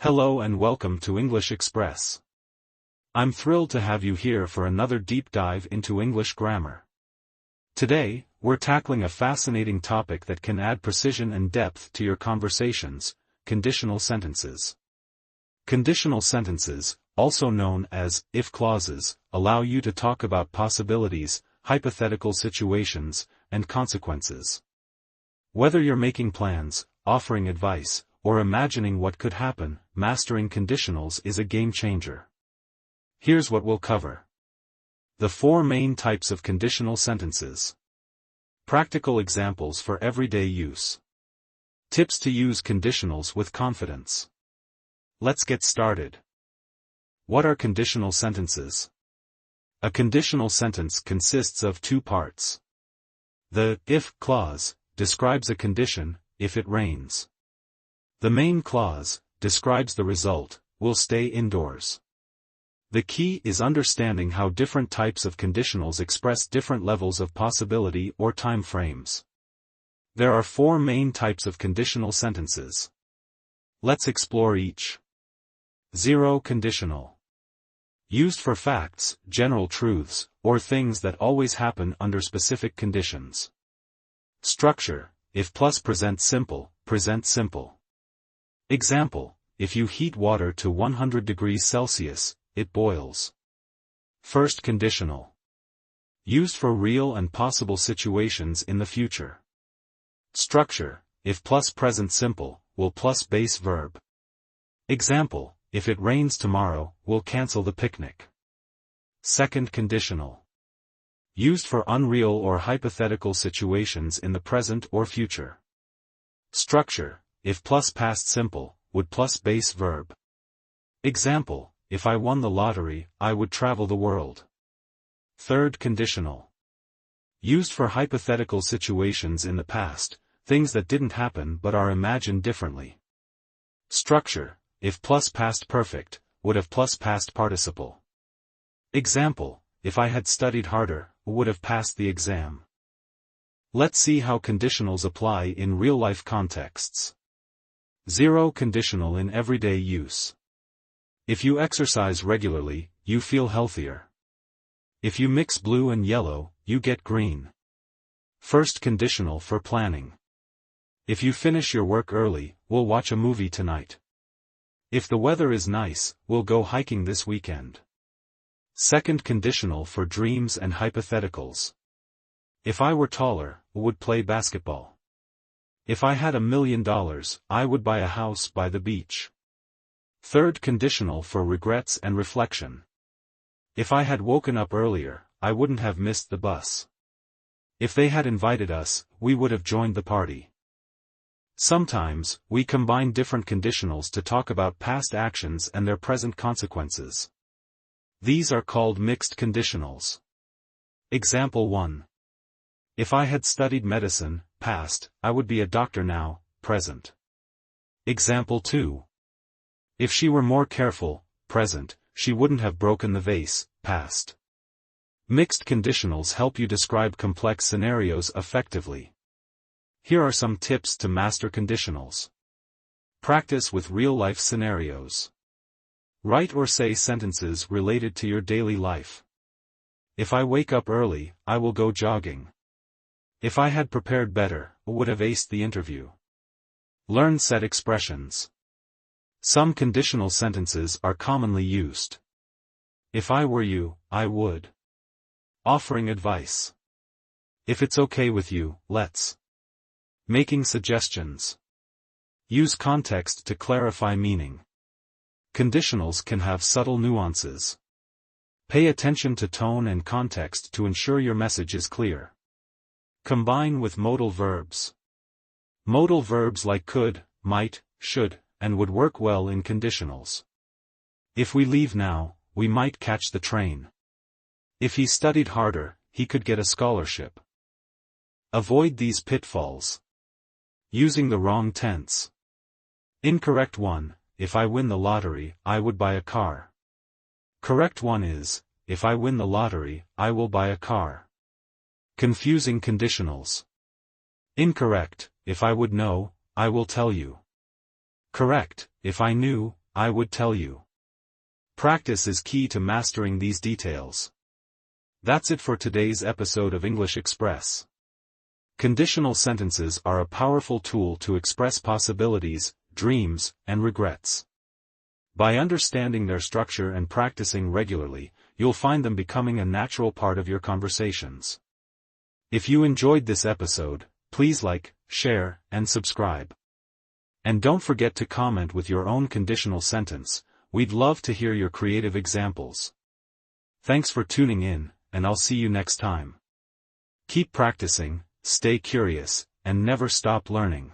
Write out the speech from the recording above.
Hello and welcome to English Express. I'm thrilled to have you here for another deep dive into English grammar. Today, we're tackling a fascinating topic that can add precision and depth to your conversations: conditional sentences. Conditional sentences, also known as if clauses, allow you to talk about possibilities, hypothetical situations, and consequences. Whether you're making plans, offering advice, or imagining what could happen, mastering conditionals is a game changer. Here's what we'll cover. The 4 main types of conditional sentences. Practical examples for everyday use. Tips to use conditionals with confidence. Let's get started. What are conditional sentences? A conditional sentence consists of 2 parts. The if clause describes a condition: if it rains. The main clause describes the result: we'll stay indoors. The key is understanding how different types of conditionals express different levels of possibility or time frames. There are 4 main types of conditional sentences. Let's explore each. 0 conditional. Used for facts, general truths, or things that always happen under specific conditions. Structure: if plus present simple, present simple. Example: if you heat water to 100 degrees Celsius, it boils. First conditional. Used for real and possible situations in the future. Structure: if plus present simple, will plus base verb. Example: if it rains tomorrow, we'll cancel the picnic. Second conditional. Used for unreal or hypothetical situations in the present or future. Structure: if plus past simple, would plus base verb. Example: if I won the lottery, I would travel the world. Third conditional. Used for hypothetical situations in the past, things that didn't happen but are imagined differently. Structure: if plus past perfect, would have plus past participle. Example: if I had studied harder, would have passed the exam. Let's see how conditionals apply in real-life contexts. 0 conditional in everyday use. If you exercise regularly, you feel healthier. If you mix blue and yellow, you get green. First conditional for planning. If you finish your work early, we'll watch a movie tonight. If the weather is nice, we'll go hiking this weekend. Second conditional for dreams and hypotheticals. If I were taller, would play basketball. If I had $1 million, I would buy a house by the beach. Third conditional for regrets and reflection. If I had woken up earlier, I wouldn't have missed the bus. If they had invited us, we would have joined the party. Sometimes, we combine different conditionals to talk about past actions and their present consequences. These are called mixed conditionals. Example 1. If I had studied medicine, past, I would be a doctor now, present. Example 2. If she were more careful, present, she wouldn't have broken the vase, past. Mixed conditionals help you describe complex scenarios effectively. Here are some tips to master conditionals. Practice with real-life scenarios. Write or say sentences related to your daily life. If I wake up early, I will go jogging. If I had prepared better, I would have aced the interview. Learn set expressions. Some conditional sentences are commonly used. If I were you, I would. Offering advice. If it's okay with you, let's. Making suggestions. Use context to clarify meaning. Conditionals can have subtle nuances. Pay attention to tone and context to ensure your message is clear. Combine with modal verbs. Modal verbs like could, might, should, and would work well in conditionals. If we leave now, we might catch the train. If he studied harder, he could get a scholarship. Avoid these pitfalls. Using the wrong tense. Incorrect one: if I win the lottery, I would buy a car. Correct one is, if I win the lottery, I will buy a car. Confusing conditionals. Incorrect: if I would know, I will tell you. Correct: if I knew, I would tell you. Practice is key to mastering these details. That's it for today's episode of English Express. Conditional sentences are a powerful tool to express possibilities, dreams, and regrets. By understanding their structure and practicing regularly, you'll find them becoming a natural part of your conversations. If you enjoyed this episode, please like, share, and subscribe. And don't forget to comment with your own conditional sentence. We'd love to hear your creative examples. Thanks for tuning in, and I'll see you next time. Keep practicing, stay curious, and never stop learning.